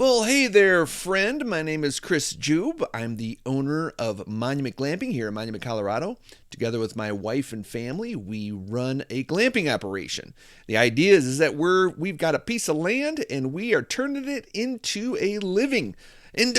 Well, hey there, friend. My name is Chris Jube. I'm the owner of Monument Glamping here in Monument, Colorado. Together with my wife and family, we run a glamping operation. The idea is that we've got a piece of land and we are turning it into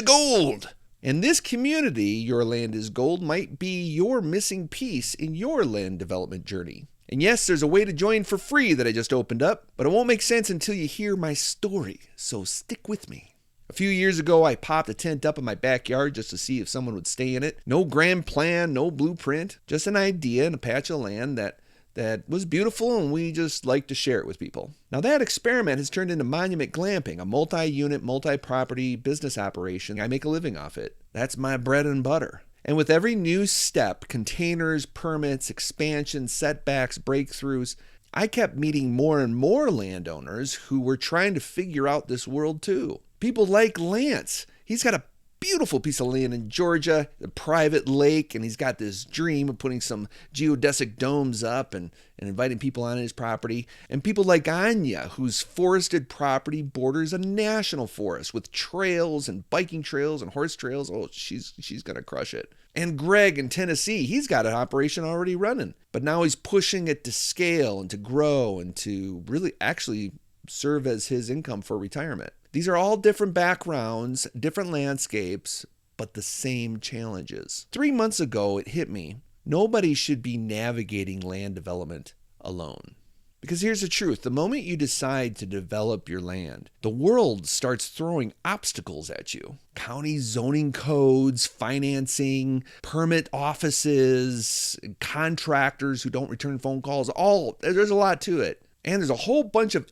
gold. And this community, Your Land is Gold, might be your missing piece in your land development journey. And yes, there's a way to join for free that I just opened up, but it won't make sense until you hear my story, so stick with me. A few years ago, I popped a tent up in my backyard just to see if someone would stay in it. No grand plan, no blueprint, just an idea and a patch of land that was beautiful, and we just like to share it with people. Now that experiment has turned into Monument Glamping, a multi-unit, multi-property business operation. I make a living off it. That's my bread and butter. And with every new step, containers, permits, expansion, setbacks, breakthroughs, I kept meeting more and more landowners who were trying to figure out this world too. People like Lance. He's got a beautiful piece of land in Georgia, a private lake, and he's got this dream of putting some geodesic domes up and inviting people on his property. And people like Anya, whose forested property borders a national forest with trails and biking trails and horse trails. Oh, she's going to crush it. And Greg in Tennessee, he's got an operation already running, but now he's pushing it to scale and to grow and to really actually serve as his income for retirement. These are all different backgrounds, different landscapes, but the same challenges. 3 months ago, it hit me. Nobody should be navigating land development alone. Because here's the truth. The moment you decide to develop your land, the world starts throwing obstacles at you. County zoning codes, financing, permit offices, contractors who don't return phone calls, there's a lot to it. And there's a whole bunch of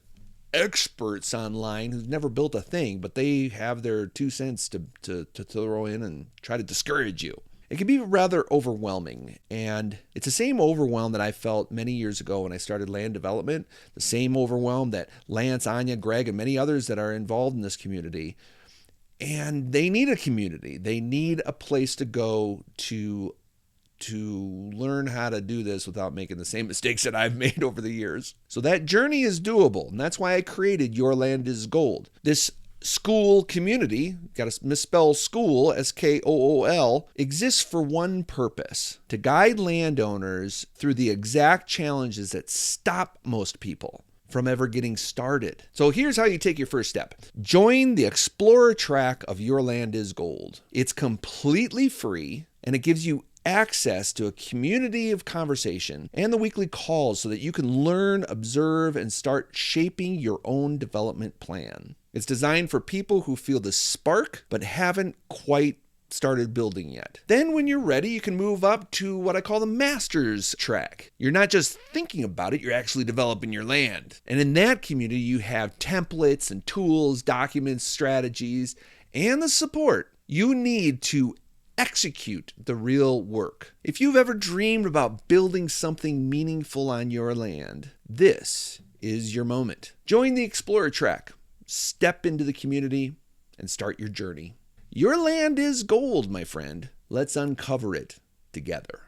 experts online who've never built a thing, but they have their 2 cents to throw in and try to discourage you. It can be rather overwhelming, and it's the same overwhelm that I felt many years ago when I started land development, the same overwhelm that Lance, Anya, Greg, and many others that are involved in this community. And they need a community. They need a place to go to learn how to do this without making the same mistakes that I've made over the years. So that journey is doable, and that's why I created Your Land is Gold. This Skool community, got to misspell Skool, S-K-O-O-L, exists for one purpose: to guide landowners through the exact challenges that stop most people from ever getting started. So here's how you take your first step. Join the Explorer track of Your Land is Gold. It's completely free, and it gives you access to a community of conversation and the weekly calls so that you can learn, observe, and start shaping your own development plan. It's designed for people who feel the spark but haven't quite started building yet. Then when you're ready, you can move up to what I call the Masters track. You're not just thinking about it, you're actually developing your land. And in that community, you have templates and tools, documents, strategies, and the support you need to execute the real work. If you've ever dreamed about building something meaningful on your land, this is your moment. Join the Explorer track, step into the community, and start your journey. Your land is gold, my friend. Let's uncover it together.